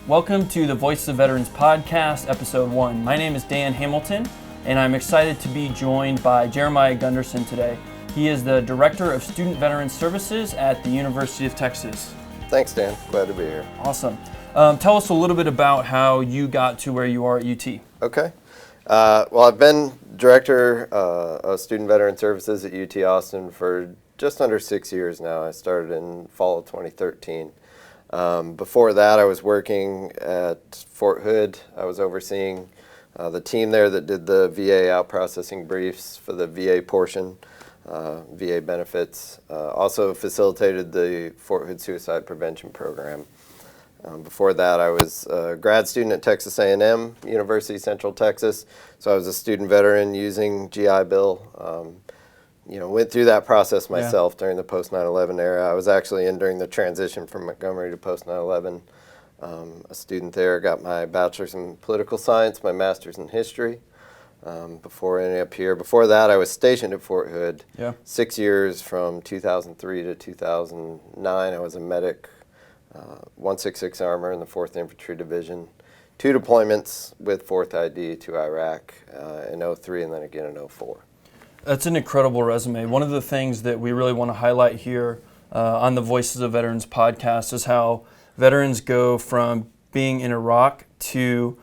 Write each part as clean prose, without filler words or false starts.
Welcome to the Voices of Veterans podcast, episode 1. My name is Dan Hamilton, and I'm excited to be joined by Jeremiah Gunderson today. He is the Director of Student Veterans Services at the University of Texas. Thanks, Dan. Glad to be here. Awesome. Tell us a little bit about how you got to where you are at UT. Okay. Well, I've been Director of Student Veteran Services at UT Austin for just under 6 years now. I started in fall of 2013. Before that, I was working at Fort Hood. I was overseeing the team there that did the VA out-processing briefs for the VA portion, VA benefits. Also facilitated the Fort Hood Suicide Prevention Program. Before that, I was a grad student at Texas A&M, University Central Texas. So I was a student veteran using GI Bill. Went through that process myself during the post 9/11 era. I was actually in during the transition from Montgomery to post 9/11. A student there, got my bachelor's in political science, my master's in history before ending up here. Before that, I was stationed at Fort Hood 6 years from 2003 to 2009. I was a medic, 166 Armor in the 4th Infantry Division. 2 deployments with 4th ID to Iraq in 03 and then again in 04. That's an incredible resume. One of the things that we really want to highlight here on the Voices of Veterans podcast is how veterans go from being in Iraq to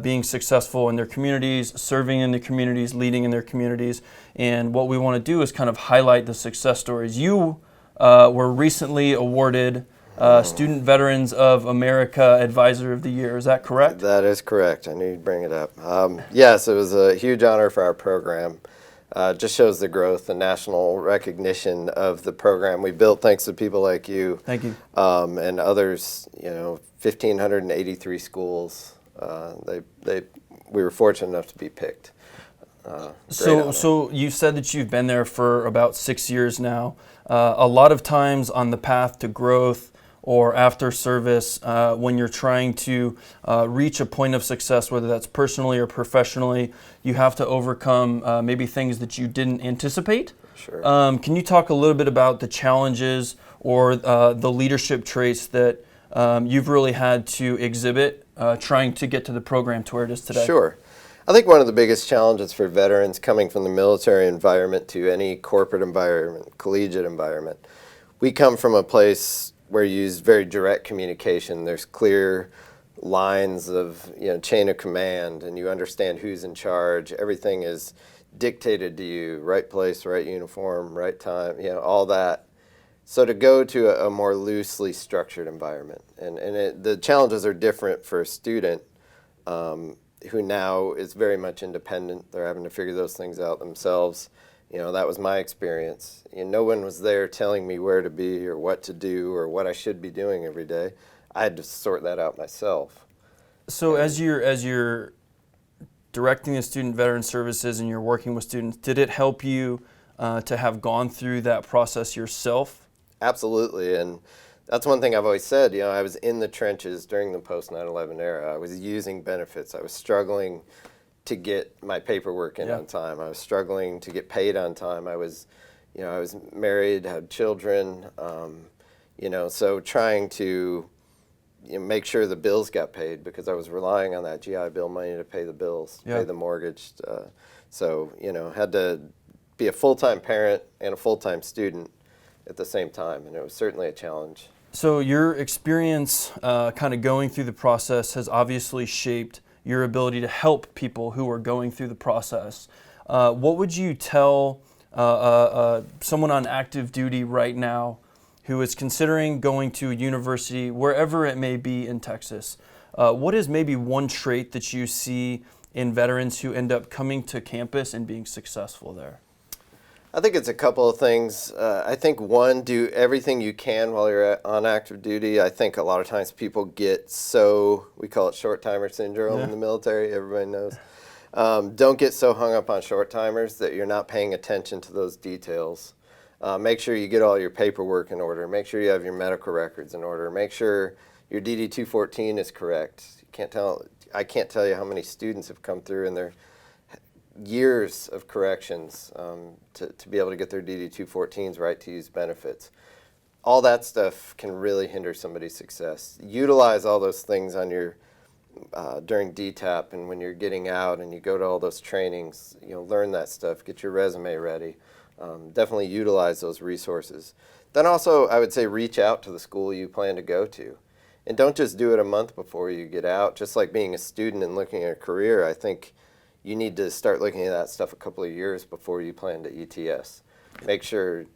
being successful in their communities, serving in their communities, leading in their communities. And what we want to do is kind of highlight the success stories. You were recently awarded Student Veterans of America Advisor of the Year. Is that correct? That is correct. I knew you'd bring it up. Yes, it was a huge honor for our program. Just shows the growth, the national recognition of the program we built thanks to people like you. Thank you. And others, 1,583 schools. We were fortunate enough to be picked. So you said that you've been there for about 6 years now. A lot of times on the path to growth or after service, when you're trying to reach a point of success, whether that's personally or professionally, you have to overcome maybe things that you didn't anticipate. Sure. Can you talk a little bit about the challenges or the leadership traits that you've really had to exhibit trying to get to the program to where it is today? Sure. I think one of the biggest challenges for veterans coming from the military environment to any corporate environment, collegiate environment, we come from a place where you use very direct communication. There's clear lines of chain of command, and you understand who's in charge. Everything is dictated to you, right place, right uniform, right time, all that. So to go to a more loosely structured environment, and the challenges are different for a student who now is very much independent. They're having to figure those things out themselves. That was my experience. No one was there telling me where to be or what to do or what I should be doing every day. I had to sort that out myself. So as you're directing the student veteran services and you're working with students, did it help you to have gone through that process yourself? Absolutely, and that's one thing I've always said. I was in the trenches during the post 9/11 era. I was using benefits. I was struggling to get my paperwork in on time. I was struggling to get paid on time. I was married, had children, so trying to make sure the bills got paid because I was relying on that GI Bill money to pay the bills, pay the mortgage. Had to be a full-time parent and a full-time student at the same time, and it was certainly a challenge. So your experience kind of going through the process has obviously shaped your ability to help people who are going through the process. What would you tell someone on active duty right now who is considering going to a university, wherever it may be in Texas? What is maybe one trait that you see in veterans who end up coming to campus and being successful there? I think it's a couple of things. I think one, do everything you can while you're on active duty. I think a lot of times people get we call it short timer syndrome in the military, everybody knows. Don't get so hung up on short timers that you're not paying attention to those details. Make sure you get all your paperwork in order. Make sure you have your medical records in order. Make sure your DD-214 is correct. I can't tell you how many students have come through and they're years of corrections to be able to get their DD-214s right to use benefits. all that stuff can really hinder somebody's success. Utilize all those things on your during DTAP and when you're getting out and you go to all those trainings. Learn that stuff. Get your resume ready. Definitely utilize those resources. Then also, I would say reach out to the school you plan to go to. And don't just do it a month before you get out. Just like being a student and looking at a career, I think you need to start looking at that stuff a couple of years before you plan to ETS. Make sure.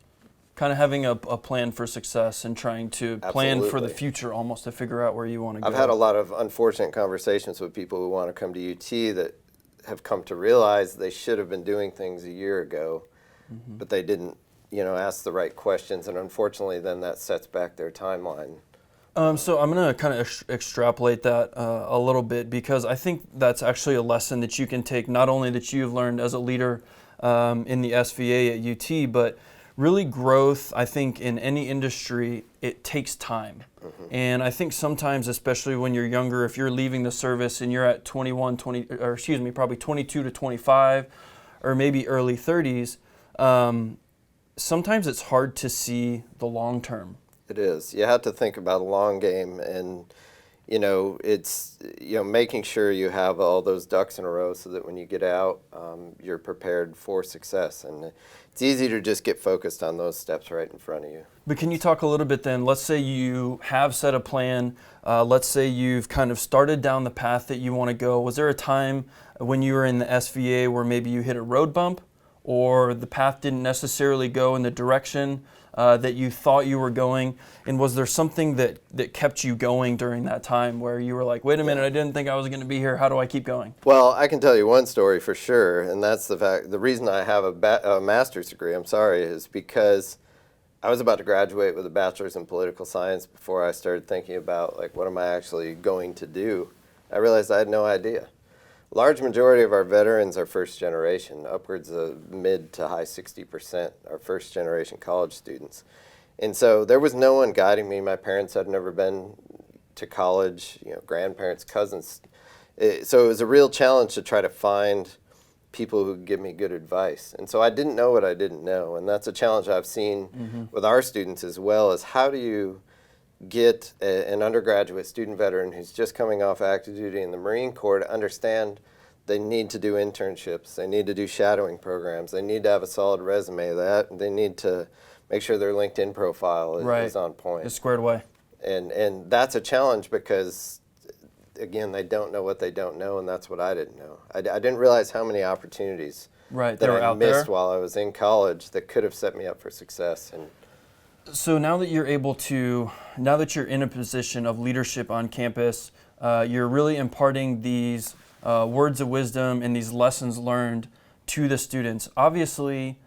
Kind of having a plan for success and trying to plan Absolutely. for the future almost to figure out where you want to go. I've had a lot of unfortunate conversations with people who want to come to UT that have come to realize they should have been doing things a year ago, but they didn't, ask the right questions, and unfortunately then that sets back their timeline. So I'm going to kind of extrapolate that a little bit, because I think that's actually a lesson that you can take, not only that you've learned as a leader in the SVA at UT, but really growth, I think, in any industry, it takes time. And I think sometimes, especially when you're younger, if you're leaving the service and you're at probably 22 to 25, or maybe early 30s, sometimes it's hard to see the long term. It is. You have to think about a long game, and it's making sure you have all those ducks in a row so that when you get out, you're prepared for success. And it's easy to just get focused on those steps right in front of you. But can you talk a little bit then? Let's say you have set a plan. Let's say you've kind of started down the path that you want to go. Was there a time when you were in the SVA where maybe you hit a road bump, or the path didn't necessarily go in the direction that you thought you were going? And was there something that kept you going during that time where you were like, wait a minute, I didn't think I was going to be here. How do I keep going? Well, I can tell you one story for sure, and that's the reason I have a master's degree, is because I was about to graduate with a bachelor's in political science before I started thinking about, what am I actually going to do? I realized I had no idea. Large majority of our veterans are first generation, upwards of mid to high 60% are first generation college students. And so there was no one guiding me. My parents had never been to college, grandparents, cousins. So it was a real challenge to try to find people who could give me good advice. And so I didn't know what I didn't know. And that's a challenge I've seen with our students as well, is how do you get an undergraduate student veteran who's just coming off active duty in the Marine Corps to understand they need to do internships, they need to do shadowing programs, they need to have a solid resume, that they need to make sure their LinkedIn profile is on point. It's squared away. And that's a challenge because, again, they don't know what they don't know, and that's what I didn't know. I didn't realize how many opportunities that I missed while I was in college that could have set me up for success. And so now that you're in a position of leadership on campus, you're really imparting these words of wisdom and these lessons learned to the students. Obviously,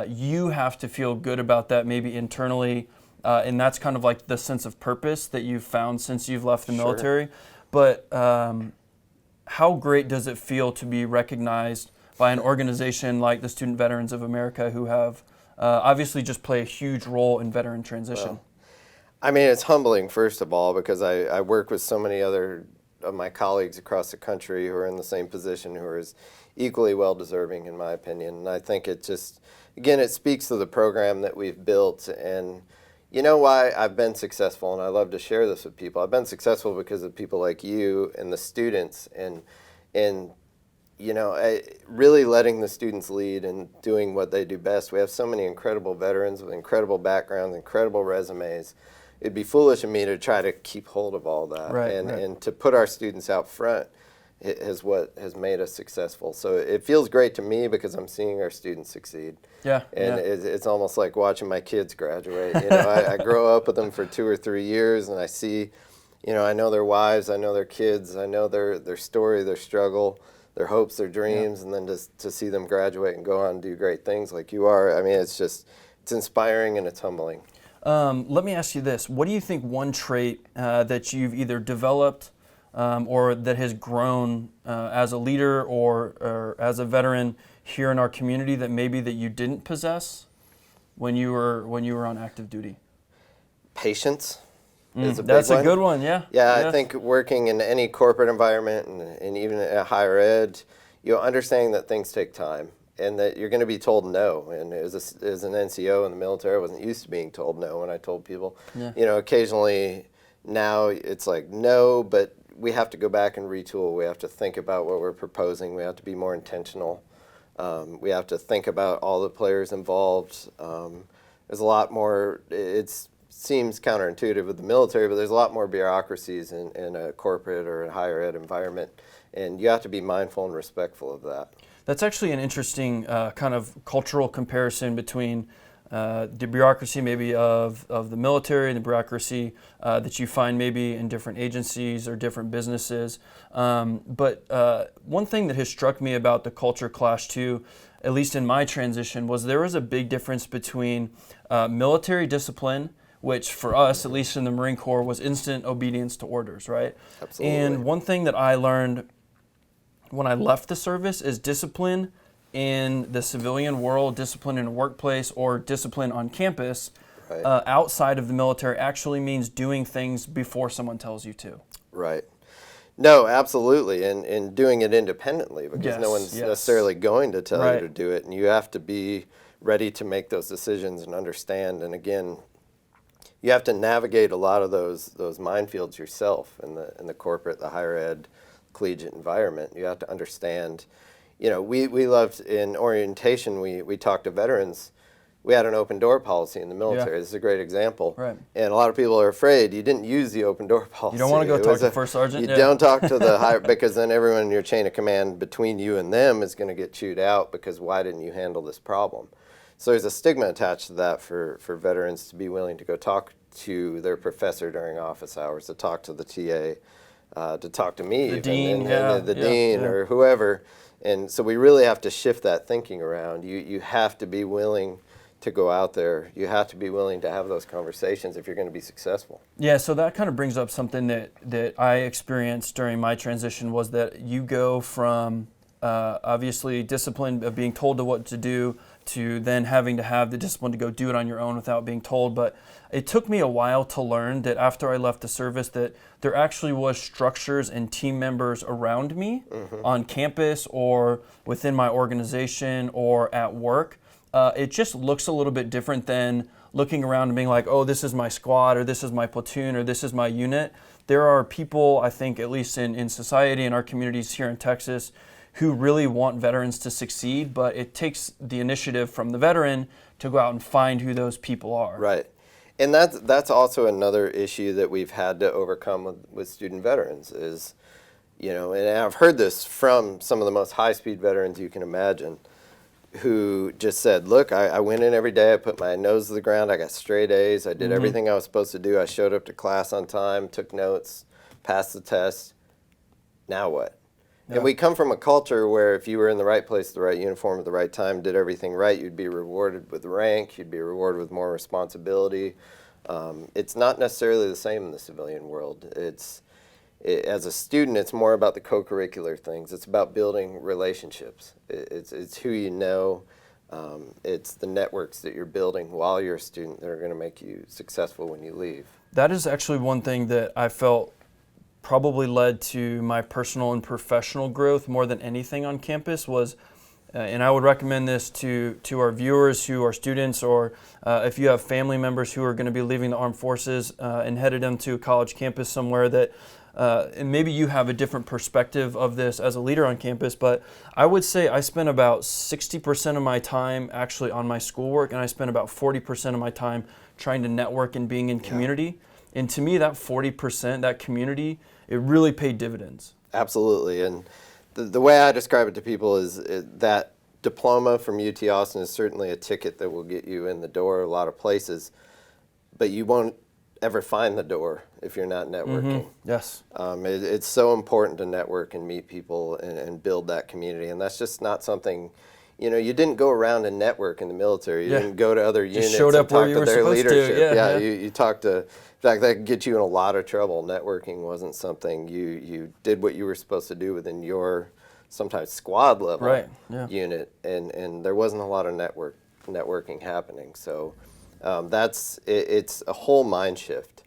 you have to feel good about that, maybe internally, and that's kind of like the sense of purpose that you've found since you've left the military. But how great does it feel to be recognized by an organization like the Student Veterans of America, who have obviously just play a huge role in veteran transition? Well, it's humbling, first of all, because I work with so many other of my colleagues across the country who are in the same position, who are as equally well-deserving, in my opinion. And I think it just, again, it speaks to the program that we've built. And you know why I've been successful, and I love to share this with people. I've been successful because of people like you and the students, and really letting the students lead and doing what they do best. We have so many incredible veterans with incredible backgrounds, incredible resumes. It'd be foolish of me to try to keep hold of all that. And to put our students out front is what has made us successful. So it feels great to me because I'm seeing our students succeed. It's almost like watching my kids graduate. I grow up with them for 2 or 3 years, and I see, I know their wives, I know their kids, I know their story, their struggle, their hopes, their dreams, and then to see them graduate and go on and do great things like you are. It's inspiring and it's humbling. Let me ask you this. What do you think one trait that you've either developed or that has grown as a leader or as a veteran here in our community that you didn't possess when you were on active duty? Patience is a big one. That's a good one, yeah. Yeah, I think working in any corporate environment and even at higher ed, understanding that things take time. and that you're going to be told no. And as an NCO in the military, I wasn't used to being told no when I told people. Yeah. Occasionally now it's like no, but we have to go back and retool. We have to think about what we're proposing. We have to be more intentional. We have to think about all the players involved. There's a lot more. It seems counterintuitive with the military, but there's a lot more bureaucracies in a corporate or a higher ed environment, and you have to be mindful and respectful of that. That's actually an interesting kind of cultural comparison between the bureaucracy maybe of the military and the bureaucracy that you find maybe in different agencies or different businesses. But one thing that has struck me about the culture clash too, at least in my transition, was there was a big difference between military discipline, which for us, at least in the Marine Corps, was instant obedience to orders, right? Absolutely. And one thing that I learned when I left the service is discipline in the civilian world, discipline in a workplace, or discipline on campus Right. Outside of the military actually means doing things before someone tells you to. Right. No, absolutely, and doing it independently because Yes, no one's yes. necessarily going to tell Right. you to do it, and you have to be ready to make those decisions and understand. And again, you have to navigate a lot of those minefields yourself in the corporate, the higher ed, collegiate environment. You have to understand. We loved in orientation. We talked to veterans. We had an open door policy in the military. Yeah. This is a great example. Right. And a lot of people are afraid you didn't use the open door policy. You don't want to go It talk was to first sergeant? You Yeah. don't talk to the higher, because then everyone in your chain of command between you and them is going to get chewed out because why didn't you handle this problem? So there's a stigma attached to that for veterans to be willing to go talk to their professor during office hours, to talk to the TA, to talk to me, The even, dean, and yeah, the yeah, dean yeah. or whoever. And so we really have to shift that thinking around. You have to be willing to go out there. You have to be willing to have those conversations if you're going to be successful. Yeah, so that kind of brings up something that I experienced during my transition was that you go from obviously discipline of being told to what to do to then having to have the discipline to go do it on your own without being told. But it took me a while to learn that after I left the service that there actually was structures and team members around me on campus or within my organization or at work. It just looks a little bit different than looking around and being like, oh, this is my squad or this is my platoon or this is my unit. There are people, I think, at least in society and our communities here in Texas, who really want veterans to succeed, but it takes the initiative from the veteran to go out and find who those people are. Right. And that's also another issue that we've had to overcome with student veterans is, and I've heard this from some of the most high-speed veterans you can imagine, who just said, look, I went in every day, I put my nose to the ground, I got straight A's, I did everything I was supposed to do, I showed up to class on time, took notes, passed the test, now what? Yeah. And we come from a culture where if you were in the right place, the right uniform at the right time, did everything right, you'd be rewarded with rank, you'd be rewarded with more responsibility. It's not necessarily the same in the civilian world. As a student, it's more about the co-curricular things. It's about building relationships. It's who you know. It's the networks that you're building while you're a student that are going to make you successful when you leave. That is actually one thing that I felt probably led to my personal and professional growth more than anything on campus was, and I would recommend this to our viewers who are students or if you have family members who are going to be leaving the armed forces and headed into a college campus somewhere that and maybe you have a different perspective of this as a leader on campus, but I would say I spent about 60% of my time actually on my schoolwork, and I spent about 40% of my time trying to network and being in community. And to me, that 40%, that community, it really paid dividends. Absolutely. And the way I describe it to people is that diploma from UT Austin is certainly a ticket that will get you in the door a lot of places, but you won't ever find the door if you're not networking. Yes. It's so important to network and meet people and build that community. And that's just not something, you didn't go around and network in the military. You didn't go to other units showed up and where talk you to were their supposed to. leadership. Yeah. You talked to, in fact, that could get you in a lot of trouble. Networking wasn't something you did what you were supposed to do within your sometimes squad level unit. And there wasn't a lot of networking happening. So it's a whole mind shift.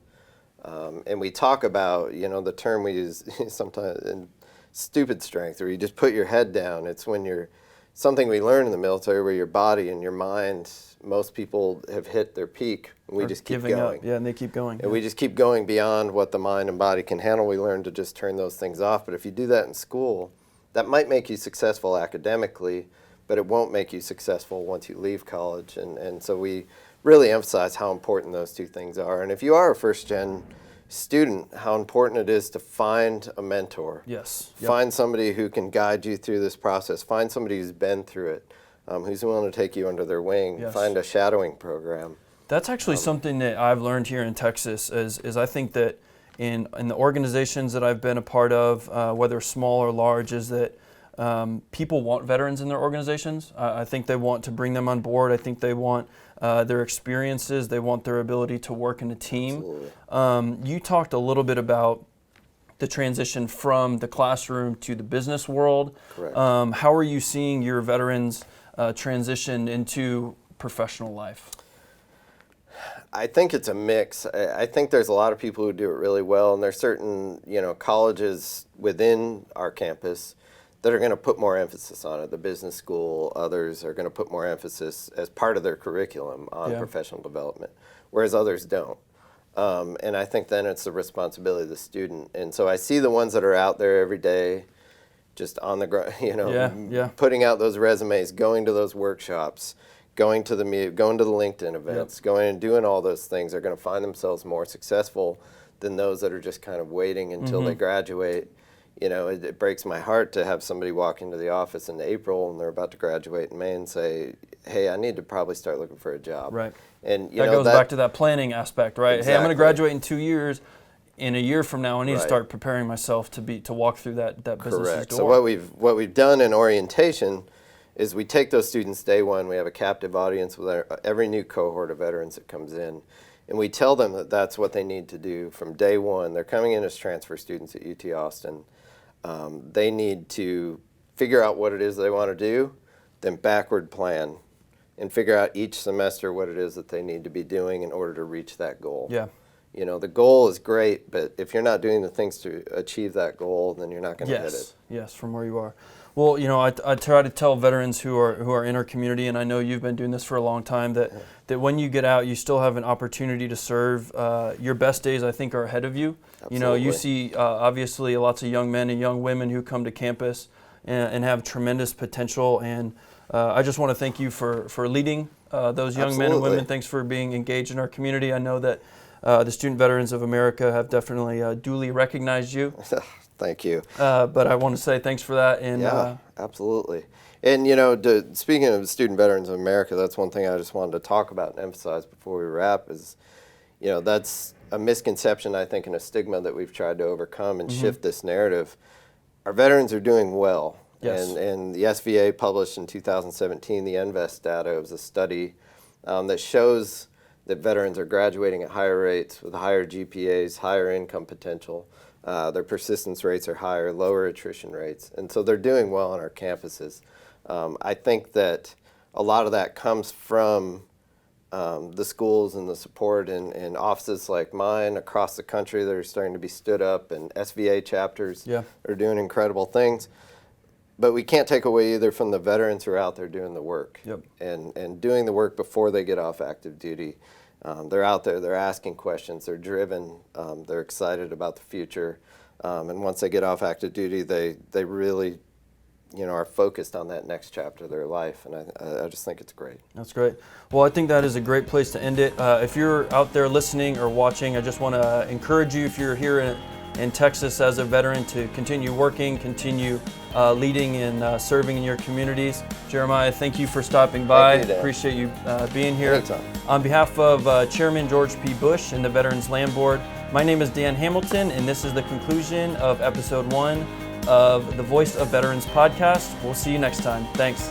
And we talk about, the term we use sometimes in stupid strength, or you just put your head down. It's when you're something we learn in the military where your body and your mind, most people have hit their peak, and we just keep going. Yeah, and they keep going. And we just keep going beyond what the mind and body can handle. We learn to just turn those things off. But if you do that in school, that might make you successful academically, but it won't make you successful once you leave college. And so we really emphasize how important those two things are. And if you are a first-gen student, how important it is to find a mentor. Yes. Find somebody who can guide you through this process. Find somebody who's been through it, who's willing to take you under their wing. Yes. Find a shadowing program. That's actually something that I've learned here in Texas is I think that in the organizations that I've been a part of, whether small or large, is that people want veterans in their organizations. I think they want to bring them on board. I think they want their experiences. They want their ability to work in a team. You talked a little bit about the transition from the classroom to the business world. Correct. How are you seeing your veterans transition into professional life? I think it's a mix. I think there's a lot of people who do it really well, and there's certain, colleges within our campus that are going to put more emphasis on it. The business school, others are going to put more emphasis as part of their curriculum on professional development, whereas others don't. And I think then it's the responsibility of the student. And so I see the ones that are out there every day, just on the ground, putting out those resumes, going to those workshops, going to the LinkedIn events, going and doing all those things are going to find themselves more successful than those that are just kind of waiting until they graduate. It breaks my heart to have somebody walk into the office in April and they're about to graduate in May and say, hey, I need to probably start looking for a job. Right. And that goes back to that planning aspect, right? Exactly. Hey, I'm going to graduate in 2 years. In a year from now, I need to start preparing myself to walk through that business's Correct. door. So what we've done in orientation is we take those students day one. We have a captive audience with every new cohort of veterans that comes in, and we tell them that that's what they need to do from day one. They're coming in as transfer students at UT Austin. They need to figure out what it is they want to do, then backward plan, and figure out each semester what it is that they need to be doing in order to reach that goal. Yeah. The goal is great, but if you're not doing the things to achieve that goal, then you're not going to hit it. Yes, from where you are. Well, I try to tell veterans who are in our community, and I know you've been doing this for a long time, that when you get out, you still have an opportunity to serve. Your best days, I think, are ahead of you. Absolutely. You see, obviously, lots of young men and young women who come to campus and have tremendous potential. And I just want to thank you for leading those young men and women. Thanks for being engaged in our community. I know that the Student Veterans of America have definitely duly recognized you. Thank you. But I want to say thanks for that. And absolutely. And, speaking of Student Veterans of America, that's one thing I just wanted to talk about and emphasize before we wrap is, that's a misconception, I think, and a stigma that we've tried to overcome and shift this narrative. Our veterans are doing well. Yes. And the SVA published in 2017 the NVEST data. It was a study that shows that veterans are graduating at higher rates with higher GPAs, higher income potential. Their persistence rates are higher, lower attrition rates. And so they're doing well on our campuses. I think that a lot of that comes from the schools and the support and offices like mine across the country that are starting to be stood up, and SVA chapters are doing incredible things. But we can't take away either from the veterans who are out there doing the work and doing the work before they get off active duty. They're out there, they're asking questions, they're driven, they're excited about the future. And once they get off active duty, they really are focused on that next chapter of their life. And I just think it's great. That's great. Well, I think that is a great place to end it. If you're out there listening or watching, I just want to encourage you, if you're here in Texas as a veteran, to continue working, continue leading and serving in your communities. Jeremiah, thank you for stopping by. Thank you, Dan. Appreciate you being here. Anytime. On behalf of Chairman George P. Bush and the Veterans Land Board, my name is Dan Hamilton, and this is the conclusion of episode 1 of the Voice of Veterans podcast. We'll see you next time. Thanks.